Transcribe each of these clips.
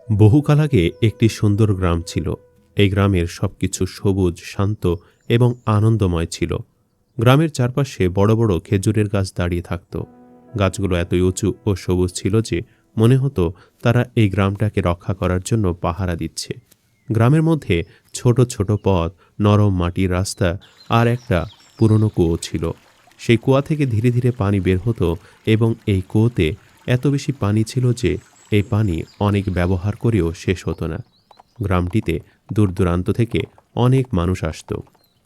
বহুকাল আগে একটি সুন্দর গ্রাম ছিল। এই গ্রামের সবকিছু সবুজ, শান্ত এবং আনন্দময় ছিল। গ্রামের চারপাশে বড় বড় খেজুরের গাছ দাঁড়িয়ে থাকত। গাছগুলো এতই উঁচু ও সবুজ ছিল যে মনে হতো তারা এই গ্রামটাকে রক্ষা করার জন্য পাহারা দিচ্ছে। গ্রামের মধ্যে ছোট ছোট পথ, নরম মাটির রাস্তা আর একটা পুরনো কুয়ো ছিল। সেই কুয়া থেকে ধীরে ধীরে পানি বের হতো এবং এই কুয়োতে এত বেশি পানি ছিল যে এই পানি অনেক ব্যবহার করেও শেষ হতো না। গ্রামটিতে দূর দূরান্ত থেকে অনেক মানুষ আসতো।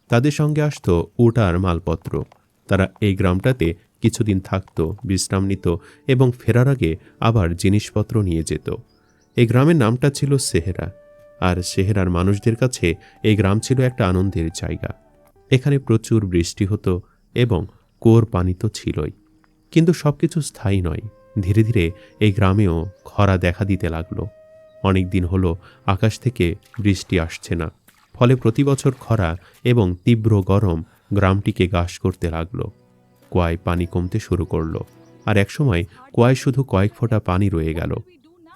তাদের সঙ্গে আসতো উট আর মালপত্র। তারা এই গ্রামটাতে কিছুদিন থাকতো, বিশ্রাম নিত এবং ফেরার আগে আবার জিনিসপত্র নিয়ে যেত। এই গ্রামের নামটা ছিল সেহেরা। আর সেহেরার মানুষদের কাছে এই গ্রাম ছিল একটা আনন্দের জায়গা। এখানে প্রচুর বৃষ্টি হতো এবং কুয়োর পানি তো ছিলই। কিন্তু সবকিছু স্থায়ী নয়। ধীরে ধীরে এই গ্রামেও খরা দেখা দিতে লাগলো। অনেক দিন হলো আকাশ থেকে বৃষ্টি আসছে না। ফলে প্রতি বছর খরা এবং তীব্র গরম গ্রামটিকে গ্রাস করতে লাগলো। কুয়ায় পানি কমতে শুরু করলো। আর একসময় কুয়ায় শুধু কয়েক ফোঁটা পানি রয়ে গেল।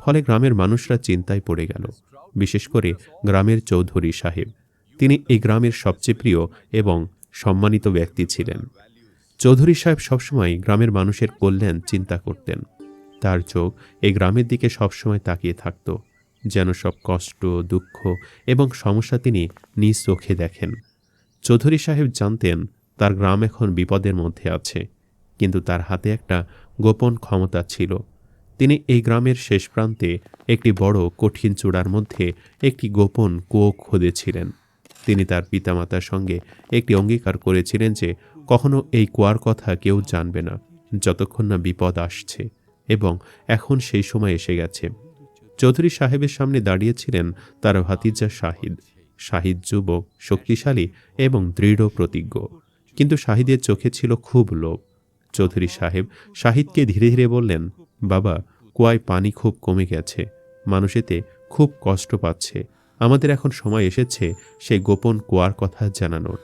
ফলে গ্রামের মানুষরা চিন্তায় পড়ে গেল। বিশেষ করে গ্রামের চৌধুরী সাহেব। তিনি এই গ্রামের সবচেয়ে প্রিয় এবং সম্মানিত ব্যক্তি ছিলেন। চৌধুরী সাহেব সবসময় গ্রামের মানুষের কল্যাণ চিন্তা করতেন। তার চোখ এই গ্রামের দিকে সবসময় তাকিয়ে থাকত, যেন সব কষ্ট, দুঃখ এবং সমস্যা তিনি নিজ চোখে দেখেন। চৌধুরী সাহেব জানতেন তার গ্রাম এখন বিপদের মধ্যে আছে, কিন্তু তার হাতে একটা গোপন ক্ষমতা ছিল। তিনি এই গ্রামের শেষ প্রান্তে একটি বড় কঠিন চূড়ার মধ্যে একটি গোপন কুয়ো খুঁড়েছিলেন। তিনি তার পিতামাতার সঙ্গে একটি অঙ্গীকার করেছিলেন যে কখনো এই কুয়ার কথা কেউ জানবে না, যতক্ষণ না বিপদ আসছে। এবং এখন সেই সময় এসে গেছে। চৌধুরী সাহেবের সামনে দাঁড়িয়েছিলেন তার ভাতিজা শাহিদ। শাহিদ যুবক, শক্তিশালী এবং দৃঢ় প্রতিজ্ঞ। কিন্তু শাহিদের চোখে ছিল খুব লোভ। চৌধুরী সাহেব শাহিদকে ধীরে ধীরে বললেন, বাবা, কুয়ায় পানি খুব কমে গেছে। মানুষ এতে খুব কষ্ট পাচ্ছে। আমাদের এখন সময় এসেছে সেই গোপন কুয়ার কথা জানানোর।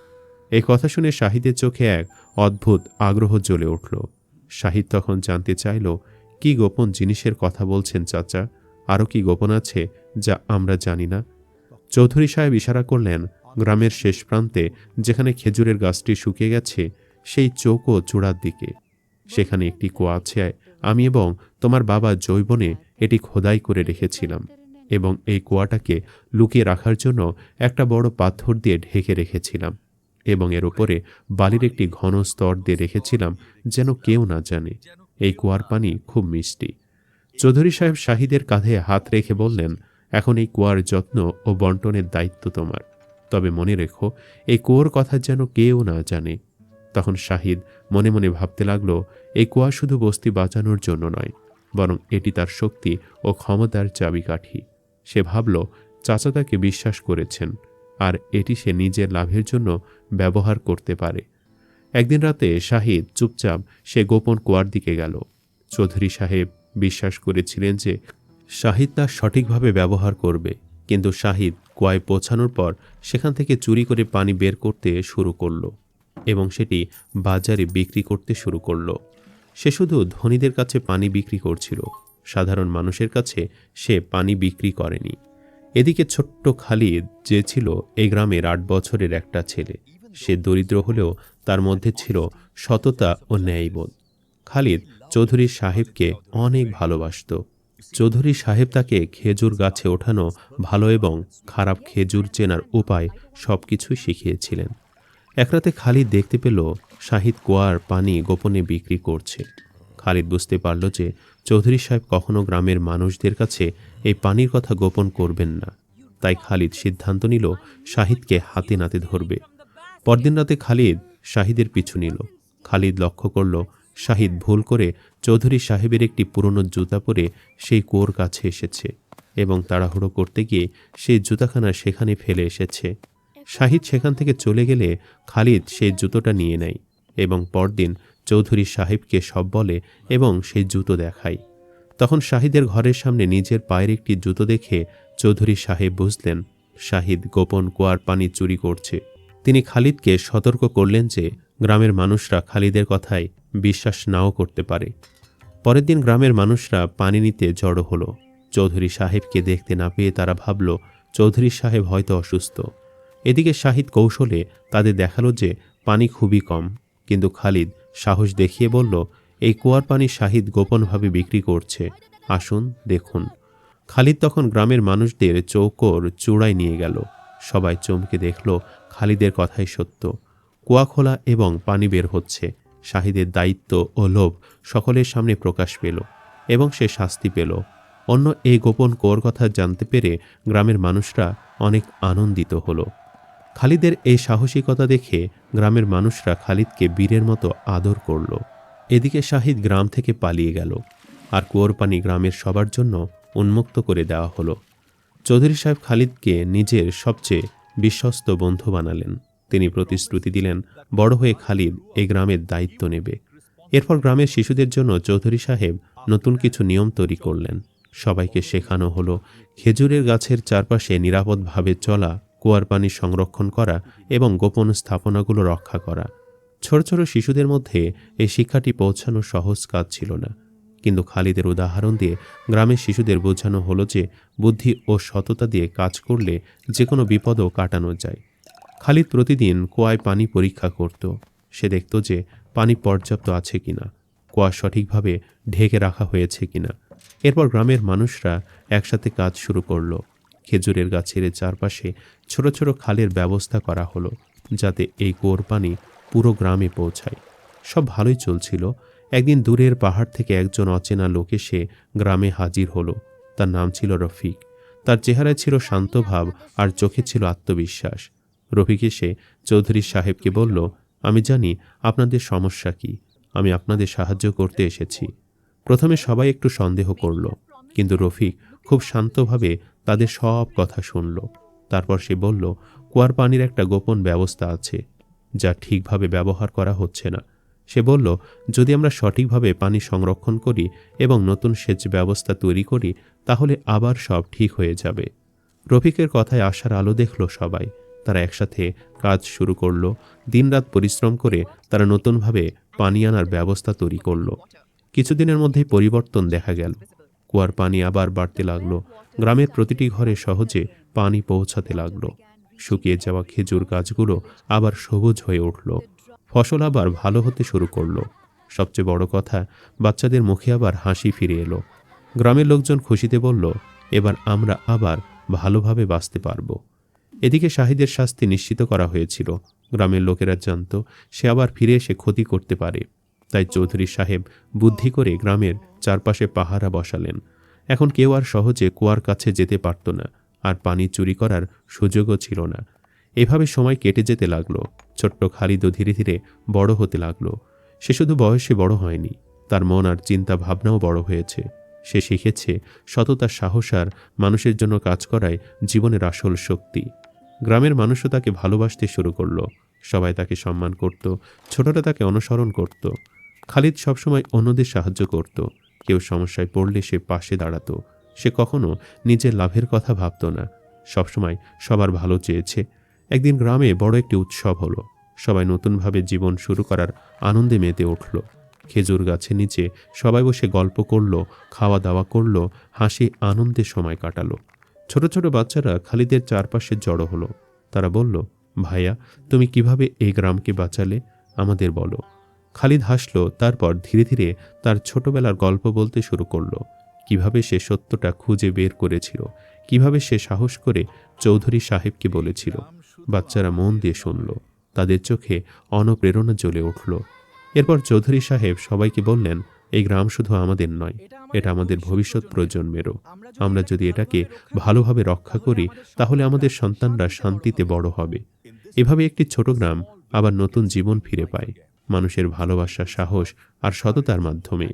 এই কথা শুনে শাহিদের চোখে এক অদ্ভুত আগ্রহ জ্বলে উঠল। শাহিদ তখন জানতে চাইল, কি গোপন জিনিসের কথা বলছেন চাচা? আরও কি গোপন আছে যা আমরা জানি না? চৌধুরী সাহেব ইশারা করলেন গ্রামের শেষ প্রান্তে, যেখানে খেজুরের গাছটি শুকিয়ে গেছে, সেই চৌকো চূড়ার দিকে। সেখানে একটি কুয়া আছে। আমি এবং তোমার বাবা জৈবনে এটি খোদাই করে রেখেছিলাম এবং এই কুয়াটাকে লুকিয়ে রাখার জন্য একটা বড় পাথর দিয়ে ঢেকে রেখেছিলাম এবং এর উপরে বালির একটি ঘন স্তর দিয়ে রেখেছিলাম যেন কেউ না জানে। এই কুয়ার পানি খুব মিষ্টি। চৌধুরী সাহেব শাহিদের কাঁধে হাত রেখে বললেন, এখন এই কুয়ার যত্ন ও বন্টনের দায়িত্ব তোমার। তবে মনে রেখো, এই কুয়োর কথা যেন কেউ না জানে। তখন শাহিদ মনে মনে ভাবতে লাগলো, এই কুয়া শুধু বস্তি বাঁচানোর জন্য নয়, বরং এটি তার শক্তি ও ক্ষমতার চাবিকাঠি। সে ভাবল, চাচা তাকে বিশ্বাস করেছেন, আর এটি সে নিজের লাভের জন্য ব্যবহার করতে পারে। একদিন রাতে শাহিদ চুপচাপ সে গোপন কুয়ার দিকে গেল। চৌধুরী সাহেব বিশ্বাস করেছিলেন যে শাহিদ তা সঠিকভাবে ব্যবহার করবে। কিন্তু শাহিদ কুয়ায় পৌঁছানোর পর সেখান থেকে চুরি করে পানি বের করতে শুরু করল এবং সেটি বাজারে বিক্রি করতে শুরু করল। সে শুধু ধনীদের কাছে পানি বিক্রি করছিল, সাধারণ মানুষের কাছে সে পানি বিক্রি করেনি। এদিকে ছোট্ট খালিদ, যে ছিল এই গ্রামের 8 বছরের একটা ছেলে, সে দরিদ্র হলেও তার মধ্যে ছিল সততা ও ন্যায়বোধ। খালিদ চৌধুরী সাহেবকে অনেক ভালোবাসত। চৌধুরী সাহেব তাকে খেজুর গাছে ওঠানো, ভালো এবং খারাপ খেজুর চেনার উপায় সবকিছুই শিখিয়েছিলেন। একরাতে খালিদ দেখতে পেল শাহিদ কুয়ার পানি গোপনে বিক্রি করছে। খালিদ বুঝতে পারল যে চৌধুরী সাহেব কখনো গ্রামের মানুষদের কাছে এই পানির কথা গোপন করবেন না। তাই খালিদ সিদ্ধান্ত নিল শাহিদকে হাতে নাতে ধরবে। পরদিন রাতে খালিদ শাহিদের পিছু নিল। খালিদ লক্ষ্য করল শাহিদ ভুল করে চৌধুরী সাহেবের একটি পুরনো জুতা পরে সেই কুয়োর কাছে এসেছে এবং তাড়াহুড়ো করতে গিয়ে সেই জুতাখানা সেখানে ফেলে এসেছে। শাহিদ সেখান থেকে চলে গেলে খালিদ সেই জুতোটা নিয়ে নেয় এবং পরদিন চৌধুরী সাহেবকে সব বলে এবং সেই জুতো দেখায়। তখন শাহিদের ঘরের সামনে নিজের পায়ের একটি জুতো দেখে চৌধুরী সাহেব বুঝলেন শাহিদ গোপন কুয়ার পানি চুরি করছে। তিনি খালিদকে সতর্ক করলেন যে গ্রামের মানুষরা খালিদের কথায় বিশ্বাস নাও করতে পারে। পরের দিন গ্রামের মানুষরা পানি নিতে জড়ো হলো। চৌধুরী সাহেবকে দেখতে না পেয়ে তারা ভাবল চৌধুরী সাহেব হয়তো অসুস্থ। এদিকে শাহিদ কৌশলে তাদের দেখালো যে পানি খুবই কম, কিন্তু খালিদ সাহস দেখিয়ে বলল, এই কুয়ার পানি শাহিদ গোপনভাবে বিক্রি করছে, আসুন দেখুন। খালিদ তখন গ্রামের মানুষদের চৌকোর চূড়ায় নিয়ে গেল। সবাই চমকে দেখল খালিদের কথাই সত্য। কুয়া খোলা এবং পানি বের হচ্ছে। শাহিদের দায়িত্ব ও লোভ সকলের সামনে প্রকাশ পেল এবং সে শাস্তি পেল। অন্য এই গোপন কুয়োর কথা জানতে পেরে গ্রামের মানুষরা অনেক আনন্দিত হলো। খালিদের এই সাহসিকতা দেখে গ্রামের মানুষরা খালিদকে বীরের মতো আদর করল। এদিকে শাহিদ গ্রাম থেকে পালিয়ে গেল, আর কুয়োর পানি গ্রামের সবার জন্য উন্মুক্ত করে দেওয়া হলো। চৌধুরী সাহেব খালিদকে নিজের সবচেয়ে বিশ্বস্ত বন্ধু বানালেন। তিনি প্রতিশ্রুতি দিলেন বড় হয়ে খালিদ এই গ্রামের দায়িত্ব নেবে। এরপর গ্রামের শিশুদের জন্য চৌধুরী সাহেব নতুন কিছু নিয়ম তৈরি করলেন। সবাইকে শেখানো হলো খেজুরের গাছের চারপাশে নিরাপদভাবে চলা, কুয়ার পানি সংরক্ষণ করা এবং গোপন স্থাপনাগুলো রক্ষা করা। ছোট ছোট শিশুদের মধ্যে এই শিক্ষাটি পৌঁছানো সহজ কাজ ছিল না, কিন্তু খালিদের উদাহরণ দিয়ে গ্রামের শিশুদের বোঝানো হলো যে বুদ্ধি ও সততা দিয়ে কাজ করলে যে কোনো বিপদও কাটানো যায়। খালিদ প্রতিদিন কুয়ায় পানি পরীক্ষা করত। সে দেখত যে পানি পর্যাপ্ত আছে কিনা, কুয়া সঠিকভাবে ঢেকে রাখা হয়েছে কিনা। এরপর গ্রামের মানুষরা একসাথে কাজ শুরু করলো। খেজুরের গাছের চারপাশে ছোট ছোট খালের ব্যবস্থা করা হলো, যাতে এই কুয়োর পানি পুরো গ্রামে পৌঁছায়। সব ভালোই চলছিল। একদিন দূরের পাহাড় থেকে একজন অচেনা লোক এসে গ্রামে হাজির হলো। তার নাম ছিল রফিক। তার চেহারায় ছিল শান্ত ভাব আর চোখে ছিল আত্মবিশ্বাস। রফিক এসে চৌধুরী সাহেবকে বলল, আমি জানি আপনাদের সমস্যা কি, আমি আপনাদের সাহায্য করতে এসেছি। প্রথমে সবাই একটু সন্দেহ করল, কিন্তু রফিক খুব শান্তভাবে তাদের সব কথা শুনল। তারপর সে বলল, কুয়ার পানির একটা গোপন ব্যবস্থা আছে, যা ঠিকভাবে ব্যবহার করা হচ্ছে না। সে বলল, যদি আমরা সঠিকভাবে পানি সংরক্ষণ করি এবং নতুন সেচ ব্যবস্থা তৈরি করি, তাহলে আবার সব ঠিক হয়ে যাবে। রফিকের কথায় আশার আলো দেখল সবাই। তারা একসাথে কাজ শুরু করল। দিনরাত পরিশ্রম করে তারা নতুনভাবে পানি আনার ব্যবস্থা তৈরি করল। কিছুদিনের মধ্যেই পরিবর্তন দেখা গেল। কুয়ার পানি আবার বাড়তে লাগলো। গ্রামের প্রতিটি ঘরে সহজে পানি পৌঁছাতে লাগলো। শুকিয়ে যাওয়া খেজুর গাছগুলো আবার সবুজ হয়ে উঠল। ফসল আবার ভালো হতে শুরু করলো। সবচেয়ে বড় কথা, বাচ্চাদের মুখে আবার হাসি ফিরে এলো। গ্রামের লোকজন খুশিতে বলল, এবার আমরা আবার ভালোভাবে বাঁচতে পারবো। এদিকে শাহিদের শাস্তি নিশ্চিত করা হয়েছিল। গ্রামের লোকেরা জানত সে আবার ফিরে এসে ক্ষতি করতে পারে। তাই চৌধুরী সাহেব বুদ্ধি করে গ্রামের চারপাশে পাহারা বসালেন। এখন কেউ আর সহজে কুয়ার কাছে যেতে পারত না, আর পানি চুরি করার সুযোগও ছিল না। এভাবে সময় কেটে যেতে লাগলো। ছোট্ট খালিদও ধীরে ধীরে বড় হতে লাগলো। সে শুধু বয়সে বড় হয়নি, তার মন আর চিন্তা ভাবনাও বড় হয়েছে। সে শিখেছে সততা, সাহস আর মানুষের জন্য কাজ করাই জীবনের আসল শক্তি। গ্রামের মানুষও তাকে ভালোবাসতে শুরু করলো। সবাই তাকে সম্মান করত, ছোটরা তাকে অনুসরণ করত। খালিদ সবসময় অন্যদের সাহায্য করত। কেউ সমস্যায় পড়লে সে পাশে দাঁড়াতো। সে কখনো নিজের লাভের কথা ভাবত না, সবসময় সবার ভালো চেয়েছে। একদিন গ্রামে বড় একটি উৎসব হলো। সবাই নতুনভাবে জীবন শুরু করার আনন্দে মেতে উঠল। খেজুর গাছের নিচে সবাই বসে গল্প করল, খাওয়া দাওয়া করল, হাসি আনন্দে সময় কাটালো। ছোট ছোট বাচ্চারা খালিদের চারপাশে জড়ো হলো। তারা বলল, ভাইয়া, তুমি কিভাবে এই গ্রামকে বাঁচালে, আমাদের বলো। খালিদ হাসল। তারপর ধীরে ধীরে তার ছোটবেলার গল্প বলতে শুরু করলো। কিভাবে সে সত্যটা খুঁজে বের করেছিল, কিভাবে সে সাহস করে চৌধুরী সাহেবকে বলেছিল। বাচ্চারা মন দিয়ে শুনল। তাদের চোখে অনুপ্রেরণা জ্বলে উঠল। এরপর চৌধুরী সাহেব সবাইকে বললেন, এই গ্রাম শুধু আমাদের নয়, এটা আমাদের ভবিষ্যৎ প্রজন্মেরও। আমরা যদি এটাকে ভালোভাবে রক্ষা করি, তাহলে আমাদের সন্তানরা শান্তিতে বড় হবে। এভাবে একটি ছোট গ্রাম আবার নতুন জীবন ফিরে পায়, মানুষের ভালোবাসা, সাহস আর সততার মাধ্যমে।